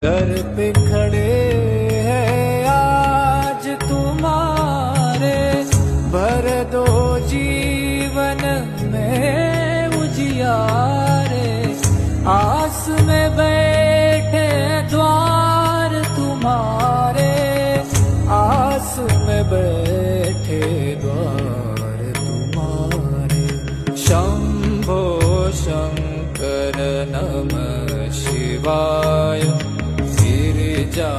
दर pay खड़े हैं आज तुम्हारे, भर दो जीवन में उजियारे। आस में बैठे द्वार तुम्हारे, आस में बैठे द्वार तुम्हारे। शंभो शंकर नमः शिवाय गिरिजा